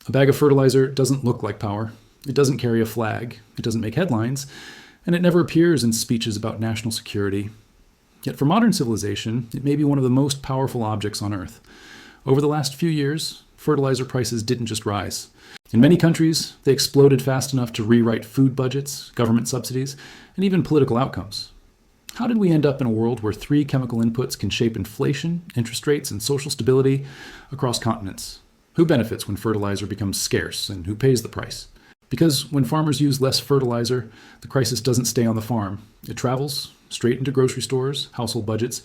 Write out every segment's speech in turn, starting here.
A bag of fertilizer doesn't look like power. It doesn't carry a flag. It doesn't make headlines. And it never appears in speeches about national security. Yet for modern civilization, it may be one of the most powerful objects on Earth. Over the last few years, fertilizer prices didn't just rise. In many countries, they exploded fast enough to rewrite food budgets, government subsidies, and even political outcomes. How did we end up in a world where 3 chemical inputs can shape inflation, interest rates, and social stability across continents? Who benefits when fertilizer becomes scarce, and who pays the price? Because when farmers use less fertilizer, the crisis doesn't stay on the farm. It travels straight into grocery stores, household budgets,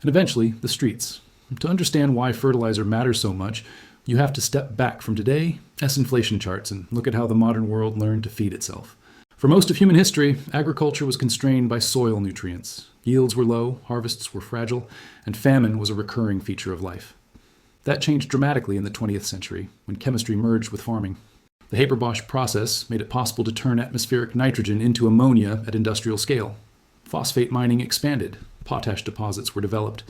and eventually the streets. To understand why fertilizer matters so much, you have to step back from today's inflation charts and look at how the modern world learned to feed itself. For most of human history, agriculture was constrained by soil nutrients. Yields were low, harvests were fragile, and famine was a recurring feature of life. That changed dramatically in the 20th century, when chemistry merged with farming. The Haber-Bosch process made it possible to turn atmospheric nitrogen into ammonia at industrial scale. Phosphate mining expanded. Potash deposits were developed.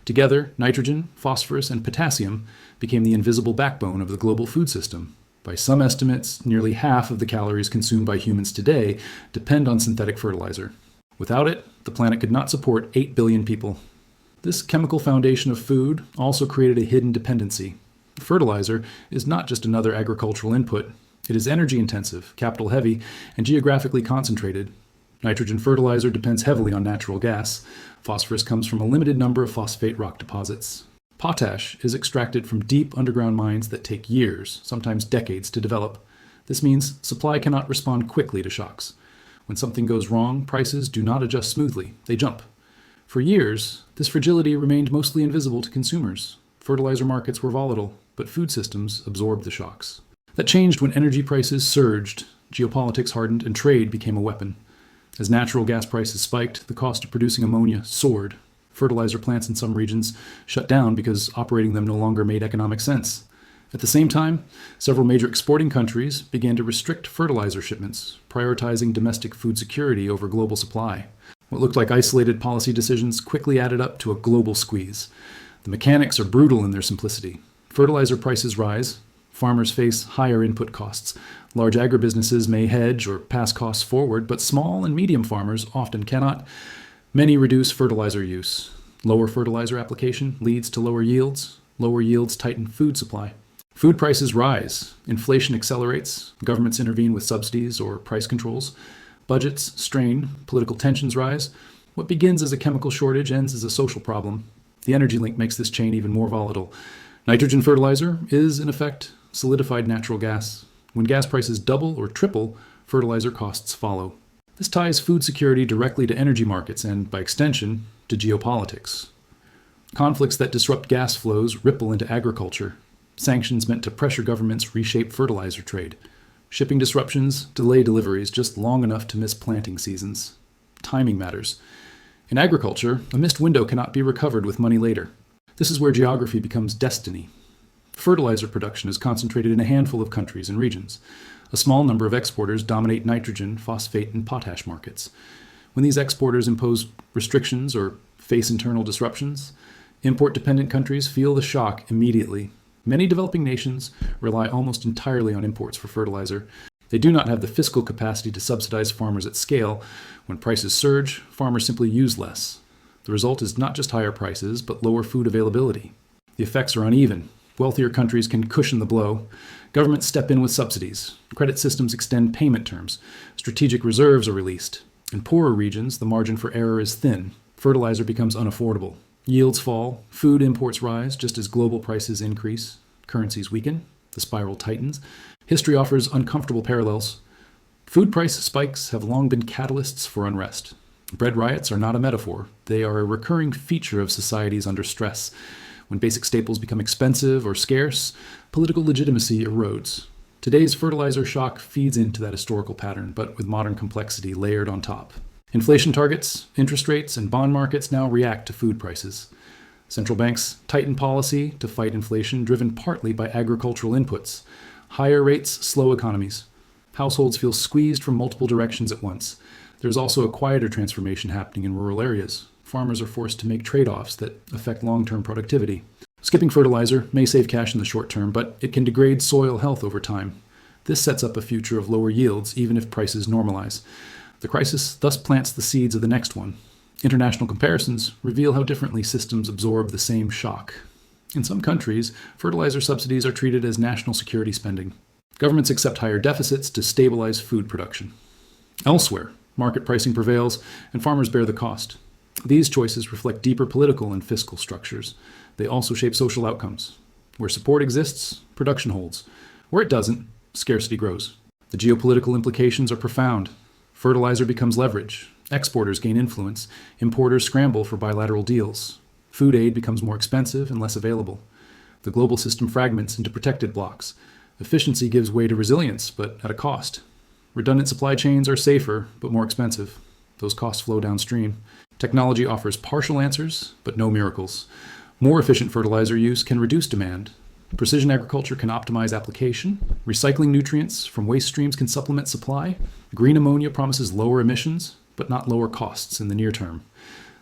Together, nitrogen, phosphorus, and potassium became the invisible backbone of the global food system. By some estimates, nearly half of the calories consumed by humans today depend on synthetic fertilizer. Without it, the planet could not support 8 billion people. This chemical foundation of food also created a hidden dependency. Fertilizer is not just another agricultural input. It is energy-intensive, capital-heavy, and geographically concentrated. Nitrogen fertilizer depends heavily on natural gas. Phosphorus comes from a limited number of phosphate rock deposits. Potash is extracted from deep underground mines that take years, sometimes decades, to develop. This means supply cannot respond quickly to shocks. When something goes wrong, prices do not adjust smoothly. They jump. For years, this fragility remained mostly invisible to consumers. Fertilizer markets were volatile, but food systems absorbed the shocks. That changed when energy prices surged, geopolitics hardened, and trade became a weapon. As natural gas prices spiked, the cost of producing ammonia soared. Fertilizer plants in some regions shut down because operating them no longer made economic sense. At the same time, several major exporting countries began to restrict fertilizer shipments, prioritizing domestic food security over global supply. What looked like isolated policy decisions quickly added up to a global squeeze. The mechanics are brutal in their simplicity. Fertilizer prices rise. Farmers face higher input costs. Large agribusinesses may hedge or pass costs forward, but small and medium farmers often cannot. Many reduce fertilizer use. Lower fertilizer application leads to lower yields. Lower yields tighten food supply. Food prices rise. Inflation accelerates. Governments intervene with subsidies or price controls. Budgets strain. Political tensions rise. What begins as a chemical shortage ends as a social problem. The energy link makes this chain even more volatile. Nitrogen fertilizer is, in effect, solidified natural gas. When gas prices double or triple, fertilizer costs follow. This ties food security directly to energy markets and, by extension, to geopolitics. Conflicts that disrupt gas flows ripple into agriculture. Sanctions meant to pressure governments reshape fertilizer trade. Shipping disruptions delay deliveries just long enough to miss planting seasons. Timing matters. In agriculture, a missed window cannot be recovered with money later. This is where geography becomes destiny. Fertilizer production is concentrated in a handful of countries and regions. A small number of exporters dominate nitrogen, phosphate, and potash markets. When these exporters impose restrictions or face internal disruptions, import-dependent countries feel the shock immediately. Many developing nations rely almost entirely on imports for fertilizer. They do not have the fiscal capacity to subsidize farmers at scale. When prices surge, farmers simply use less. The result is not just higher prices, but lower food availability. The effects are uneven. Wealthier countries can cushion the blow. Governments step in with subsidies. Credit systems extend payment terms. Strategic reserves are released. In poorer regions, the margin for error is thin. Fertilizer becomes unaffordable. Yields fall. Food imports rise just as global prices increase. Currencies weaken. The spiral tightens. History offers uncomfortable parallels. Food price spikes have long been catalysts for unrest. Bread riots are not a metaphor. They are a recurring feature of societies under stress. When basic staples become expensive or scarce, political legitimacy erodes. Today's fertilizer shock feeds into that historical pattern, but with modern complexity layered on top. Inflation targets, interest rates, and bond markets now react to food prices. Central banks tighten policy to fight inflation, driven partly by agricultural inputs. Higher rates slow economies. Households feel squeezed from multiple directions at once. There's also a quieter transformation happening in rural areas. Farmers are forced to make trade-offs that affect long-term productivity. Skipping fertilizer may save cash in the short term, but it can degrade soil health over time. This sets up a future of lower yields, even if prices normalize. The crisis thus plants the seeds of the next one. International comparisons reveal how differently systems absorb the same shock. In some countries, fertilizer subsidies are treated as national security spending. Governments accept higher deficits to stabilize food production. Elsewhere, market pricing prevails, and farmers bear the cost. These choices reflect deeper political and fiscal structures. They also shape social outcomes. Where support exists, production holds. Where it doesn't, scarcity grows. The geopolitical implications are profound. Fertilizer becomes leverage. Exporters gain influence. Importers scramble for bilateral deals. Food aid becomes more expensive and less available. The global system fragments into protected blocks. Efficiency gives way to resilience, but at a cost. Redundant supply chains are safer, but more expensive. Those costs flow downstream. Technology offers partial answers, but no miracles. More efficient fertilizer use can reduce demand. Precision agriculture can optimize application. Recycling nutrients from waste streams can supplement supply. Green ammonia promises lower emissions, but not lower costs in the near term.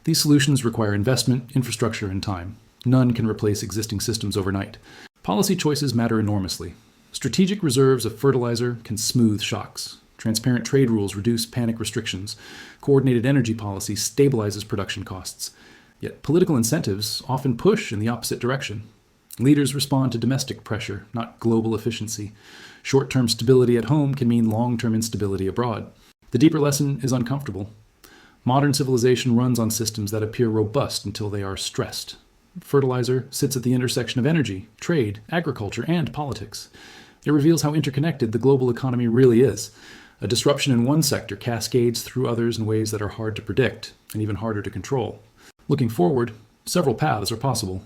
These solutions require investment, infrastructure, and time. None can replace existing systems overnight. Policy choices matter enormously. Strategic reserves of fertilizer can smooth shocks. Transparent trade rules reduce panic restrictions. Coordinated energy policy stabilizes production costs. Yet political incentives often push in the opposite direction. Leaders respond to domestic pressure, not global efficiency. Short-term stability at home can mean long-term instability abroad. The deeper lesson is uncomfortable. Modern civilization runs on systems that appear robust until they are stressed. Fertilizer sits at the intersection of energy, trade, agriculture, and politics. It reveals how interconnected the global economy really is. A disruption in one sector cascades through others in ways that are hard to predict and even harder to control. Looking forward, several paths are possible.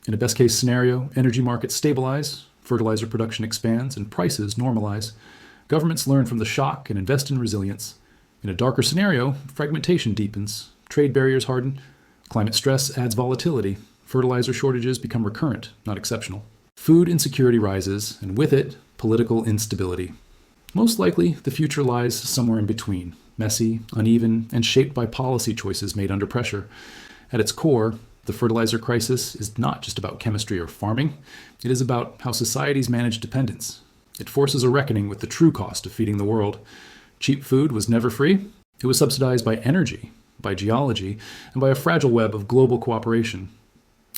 In a best-case scenario, energy markets stabilize, fertilizer production expands, and prices normalize. Governments learn from the shock and invest in resilience. In a darker scenario, fragmentation deepens, trade barriers harden, climate stress adds volatility, fertilizer shortages become recurrent, not exceptional. Food insecurity rises, and with it, political instability. Most likely, the future lies somewhere in between, messy, uneven, and shaped by policy choices made under pressure. At its core, the fertilizer crisis is not just about chemistry or farming. It is about how societies manage dependence. It forces a reckoning with the true cost of feeding the world. Cheap food was never free. It was subsidized by energy, by geology, and by a fragile web of global cooperation.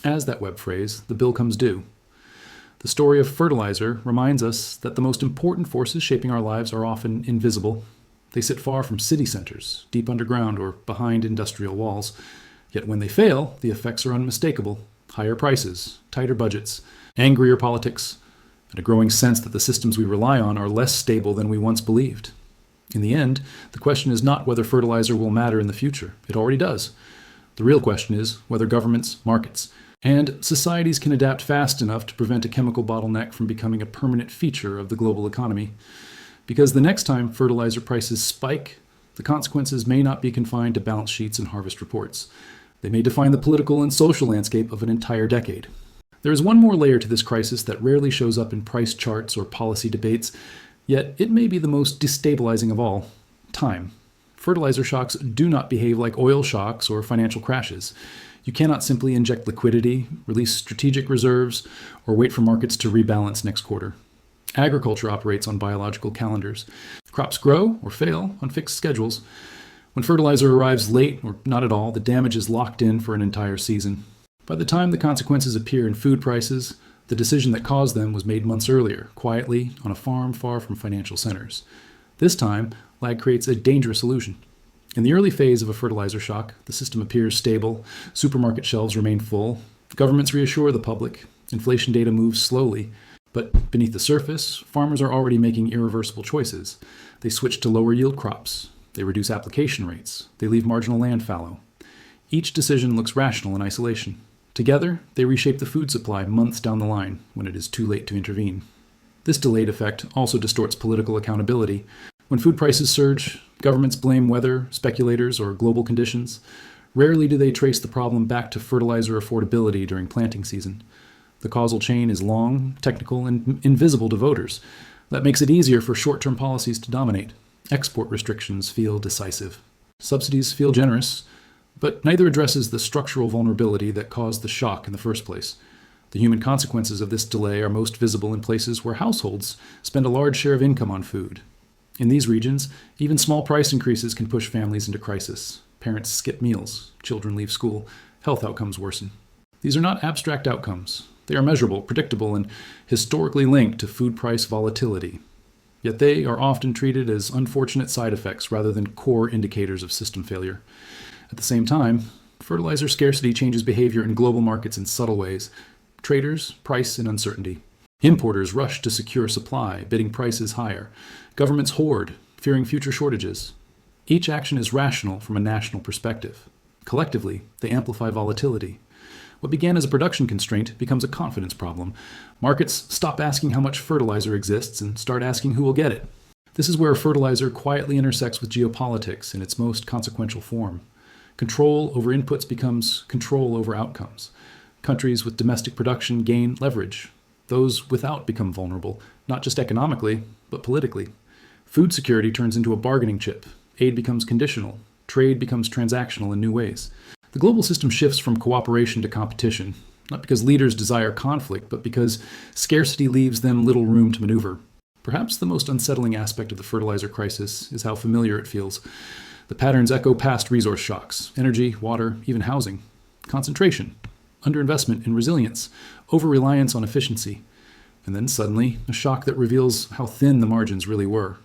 As that web phrase, the bill comes due. The story of fertilizer reminds us that the most important forces shaping our lives are often invisible. They sit far from city centers, deep underground, or behind industrial walls. Yet when they fail, the effects are unmistakable. Higher prices, tighter budgets, angrier politics, and a growing sense that the systems we rely on are less stable than we once believed. In the end, the question is not whether fertilizer will matter in the future. It already does. The real question is whether governments, markets, and societies can adapt fast enough to prevent a chemical bottleneck from becoming a permanent feature of the global economy. Because the next time fertilizer prices spike, the consequences may not be confined to balance sheets and harvest reports. They may define the political and social landscape of an entire decade. There is one more layer to this crisis that rarely shows up in price charts or policy debates, yet it may be the most destabilizing of all: time. Fertilizer shocks do not behave like oil shocks or financial crashes. You cannot simply inject liquidity, release strategic reserves, or wait for markets to rebalance next quarter. Agriculture operates on biological calendars. Crops grow or fail on fixed schedules. When fertilizer arrives late or not at all, the damage is locked in for an entire season. By the time the consequences appear in food prices, the decision that caused them was made months earlier, quietly, on a farm far from financial centers. This time, lag creates a dangerous illusion. In the early phase of a fertilizer shock, the system appears stable, supermarket shelves remain full, governments reassure the public, inflation data moves slowly. But beneath the surface, farmers are already making irreversible choices. They switch to lower yield crops. They reduce application rates. They leave marginal land fallow. Each decision looks rational in isolation. Together, they reshape the food supply months down the line when it is too late to intervene. This delayed effect also distorts political accountability. When food prices surge, governments blame weather, speculators, or global conditions. Rarely do they trace the problem back to fertilizer affordability during planting season. The causal chain is long, technical, and invisible to voters. That makes it easier for short-term policies to dominate. Export restrictions feel decisive. Subsidies feel generous, but neither addresses the structural vulnerability that caused the shock in the first place. The human consequences of this delay are most visible in places where households spend a large share of income on food. In these regions, even small price increases can push families into crisis. Parents skip meals, children leave school, health outcomes worsen. These are not abstract outcomes. They are measurable, predictable, and historically linked to food price volatility. Yet they are often treated as unfortunate side effects rather than core indicators of system failure. At the same time, fertilizer scarcity changes behavior in global markets in subtle ways. Traders price in uncertainty. Importers rush to secure supply, bidding prices higher. Governments hoard, fearing future shortages. Each action is rational from a national perspective. Collectively, they amplify volatility. What began as a production constraint becomes a confidence problem. Markets stop asking how much fertilizer exists and start asking who will get it. This is where fertilizer quietly intersects with geopolitics in its most consequential form. Control over inputs becomes control over outcomes. Countries with domestic production gain leverage. Those without become vulnerable, not just economically, but politically. Food security turns into a bargaining chip. Aid becomes conditional. Trade becomes transactional in new ways. The global system shifts from cooperation to competition, not because leaders desire conflict, but because scarcity leaves them little room to maneuver. Perhaps the most unsettling aspect of the fertilizer crisis is how familiar it feels. The patterns echo past resource shocks: energy, water, even housing. Concentration, underinvestment in resilience, over-reliance on efficiency. And then suddenly, a shock that reveals how thin the margins really were.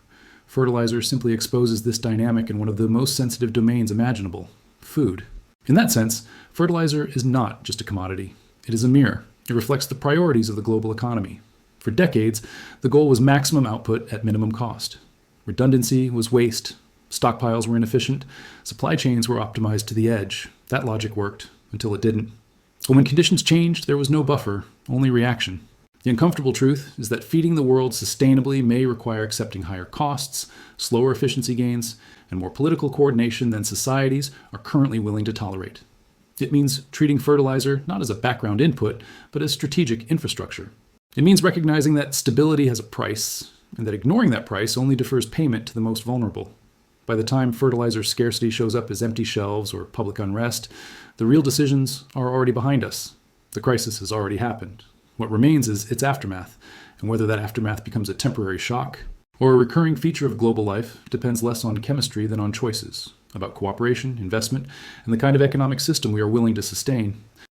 Fertilizer simply exposes this dynamic in one of the most sensitive domains imaginable: food. In that sense, fertilizer is not just a commodity. It is a mirror. It reflects the priorities of the global economy. For decades, the goal was maximum output at minimum cost. Redundancy was waste. Stockpiles were inefficient. Supply chains were optimized to the edge. That logic worked until it didn't. But when conditions changed, there was no buffer, only reaction. The uncomfortable truth is that feeding the world sustainably may require accepting higher costs, slower efficiency gains, and more political coordination than societies are currently willing to tolerate. It means treating fertilizer not as a background input, but as strategic infrastructure. It means recognizing that stability has a price, and that ignoring that price only defers payment to the most vulnerable. By the time fertilizer scarcity shows up as empty shelves or public unrest, the real decisions are already behind us. The crisis has already happened. What remains is its aftermath, and whether that aftermath becomes a temporary shock or a recurring feature of global life depends less on chemistry than on choices about cooperation, investment, and the kind of economic system we are willing to sustain.